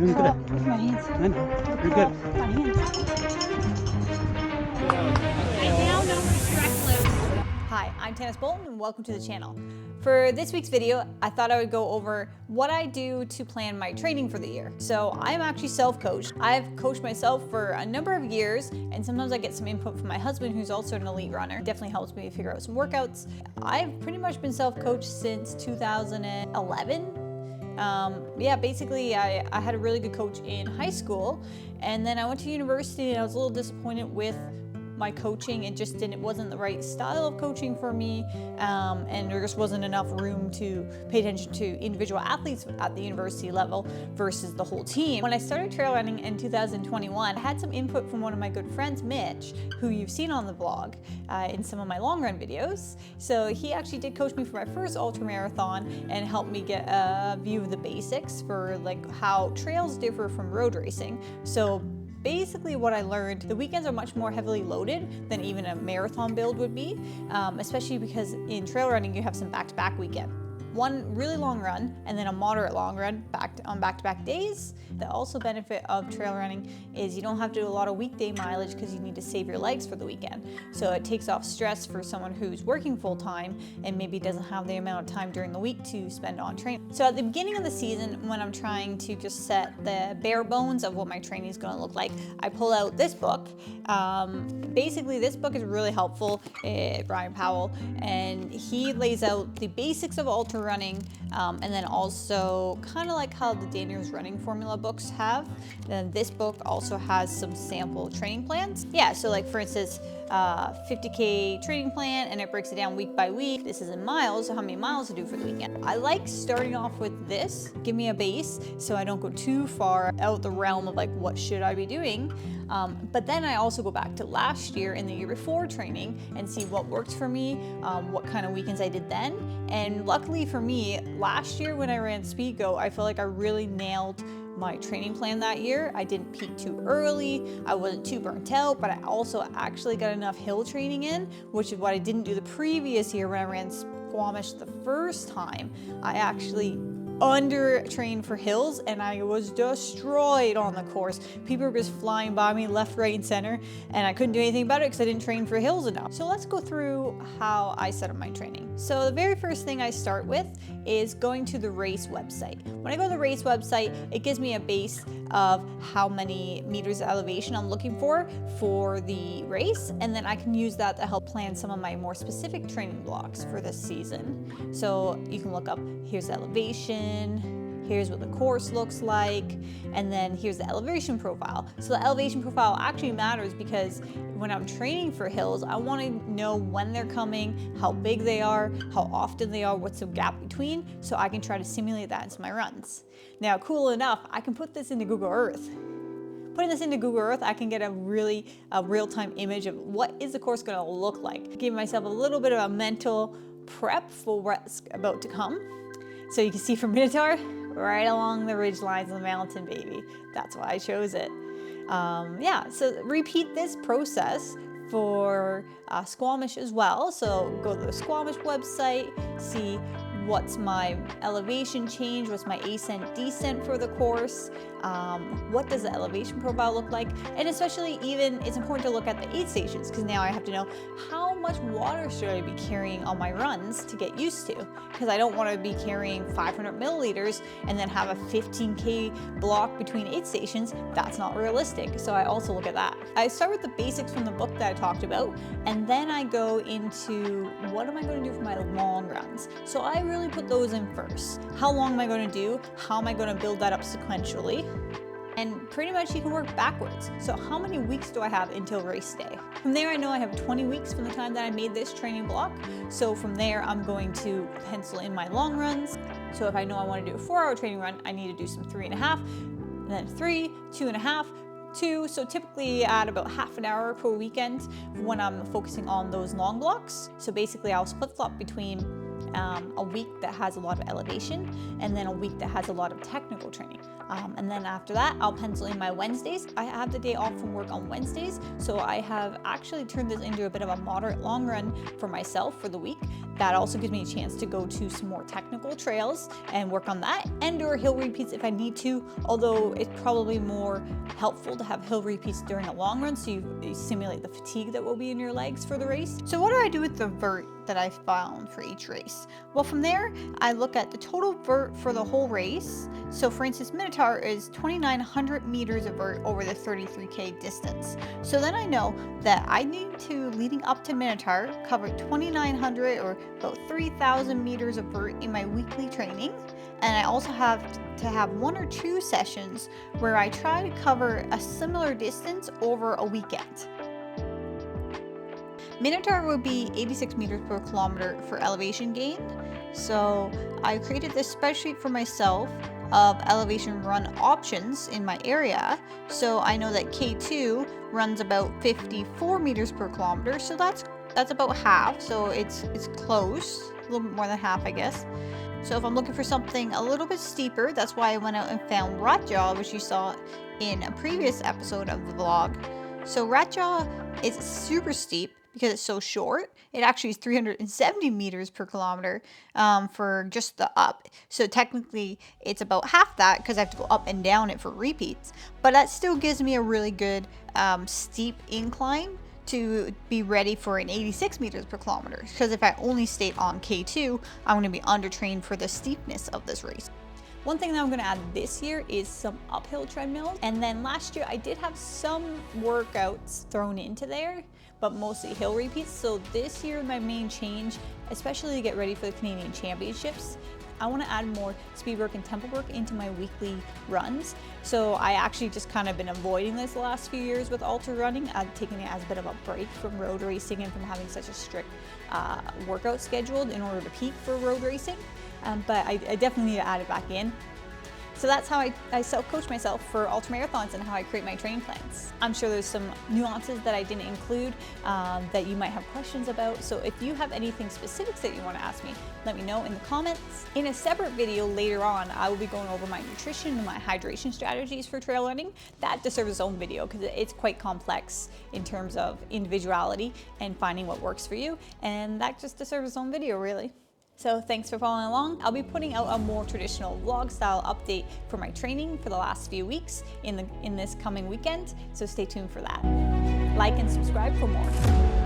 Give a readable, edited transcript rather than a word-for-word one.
doing crawl good. with my hands. I know. The You're crawl good. with my hands. I now know how to stretch loose. Hi, I'm Tannis Bolton and welcome to the channel. For this week's video, I thought I would go over what I do to plan my training for the year. So I'm actually self-coached. I've coached myself for a number of years, and sometimes I get some input from my husband, who's also an elite runner. It definitely helps me figure out some workouts. I've pretty much been self-coached since 2011. Yeah, basically I had a really good coach in high school, and then I went to university and I was a little disappointed with my coaching. It just wasn't the right style of coaching for me, and there just wasn't enough room to pay attention to individual athletes at the university level versus the whole team. When I started trail running in 2021, I had some input from one of my good friends, Mitch, who you've seen on the vlog in some of my long run videos. So he actually did coach me for my first ultramarathon and helped me get a view of the basics for like how trails differ from road racing. So basically what I learned, the weekends are much more heavily loaded than even a marathon build would be, especially because in trail running you have some back-to-back weekend. One really long run and then a moderate long run on back-to-back days. The also benefit of trail running is you don't have to do a lot of weekday mileage because you need to save your legs for the weekend. So it takes off stress for someone who's working full-time and maybe doesn't have the amount of time during the week to spend on training. So at the beginning of the season, when I'm trying to just set the bare bones of what my training is going to look like, I pull out this book. Basically, this book is really helpful, Brian Powell, and he lays out the basics of ultra running, and then also kind of like how the Dangerous Running Formula books have. Then this book also has some sample training plans. Yeah, so like for instance, 50K training plan, and it breaks it down week by week. This is in miles, so how many miles to do for the weekend. I like starting off with this, give me a base so I don't go too far out the realm of like what should I be doing. But then I also go back to last year and the year before training and see what worked for me, what kind of weekends I did then. And luckily for me, last year when I ran Speedgoat, I feel like I really nailed my training plan that year. I didn't peak too early, I wasn't too burnt out, but I also actually got enough hill training in, which is what I didn't do the previous year when I ran Squamish the first time. I actually under-trained for hills and I was destroyed on the course. People were just flying by me left, right, and center, and I couldn't do anything about it because I didn't train for hills enough. So let's go through how I set up my training. So the very first thing I start with is going to the race website. When I go to the race website, it gives me a base of how many meters of elevation I'm looking for the race, and then I can use that to help plan some of my more specific training blocks for this season. So you can look up, here's the elevation, here's what the course looks like, and then here's the elevation profile. So the elevation profile actually matters because when I'm training for hills, I want to know when they're coming, how big they are, how often they are, what's the gap between, so I can try to simulate that into my runs. Now, cool enough, I can put this into Google Earth. Putting this into Google Earth, I can get a real-time image of what is the course going to look like. Give myself a little bit of a mental prep for what's about to come. So you can see from Minotaur, right along the ridge lines of the mountain, baby. That's why I chose it. Yeah, so repeat this process for Squamish as well. So go to the Squamish website, see what's my elevation change, what's my ascent descent for the course, what does the elevation profile look like, and especially even it's important to look at the aid stations because now I have to know how much water should I be carrying on my runs to get used to, because I don't want to be carrying 500 milliliters and then have a 15K block between aid stations. That's not realistic, so I also look at that. I start with the basics from the book that I talked about, and then I go into what am I going to do for my long runs. So I really put those in first. How long am I going to do? How am I going to build that up sequentially? And pretty much you can work backwards. So how many weeks do I have until race day? From there, I know I have 20 weeks from the time that I made this training block. So from there, I'm going to pencil in my long runs. So if I know I want to do a 4-hour training run, I need to do some 3.5, and then 3, 2.5, 2. So typically add about half an hour per weekend when I'm focusing on those long blocks. So basically I'll flip-flop between a week that has a lot of elevation and then a week that has a lot of technical training. And then after that, I'll pencil in my Wednesdays. I have the day off from work on Wednesdays, so I have actually turned this into a bit of a moderate long run for myself for the week That also gives me a chance to go to some more technical trails and work on that, and or hill repeats if I need to, although it's probably more helpful to have hill repeats during a long run so you simulate the fatigue that will be in your legs for the race. So what do I do with the vert that I found for each race? Well, from there, I look at the total vert for the whole race. So for instance, Minotaur is 2,900 meters of vert over the 33K distance. So then I know that I need to, leading up to Minotaur, cover 2,900 or about 3,000 meters of vert in my weekly training. And I also have to have 1 or 2 sessions where I try to cover a similar distance over a weekend. Minotaur would be 86 meters per kilometer for elevation gain. So I created this spreadsheet for myself of elevation run options in my area. So I know that K2 runs about 54 meters per kilometer. So that's about half. So it's close, a little bit more than half, I guess. So if I'm looking for something a little bit steeper, that's why I went out and found Ratjaw, which you saw in a previous episode of the vlog. So Ratjaw is super steep because it's so short. It actually is 370 meters per kilometer for just the up. So technically it's about half that because I have to go up and down it for repeats. But that still gives me a really good steep incline to be ready for an 86 meters per kilometer. Because if I only stayed on K2, I'm going to be undertrained for the steepness of this race. One thing that I'm going to add this year is some uphill treadmills. And then last year I did have some workouts thrown into there, but mostly hill repeats. So this year my main change, especially to get ready for the Canadian Championships, I want to add more speed work and tempo work into my weekly runs. So I actually just kind of been avoiding this the last few years with ultra running. I've taken it as a bit of a break from road racing and from having such a strict workout scheduled in order to peak for road racing. But I definitely need to add it back in. So that's how I self-coach myself for ultramarathons and how I create my training plans. I'm sure there's some nuances that I didn't include that you might have questions about. So if you have anything specifics that you want to ask me, let me know in the comments. In a separate video later on, I will be going over my nutrition and my hydration strategies for trail running. That deserves its own video because it's quite complex in terms of individuality and finding what works for you. And that just deserves its own video, really. So thanks for following along. I'll be putting out a more traditional vlog style update for my training for the last few weeks in this coming weekend. So stay tuned for that. Like and subscribe for more.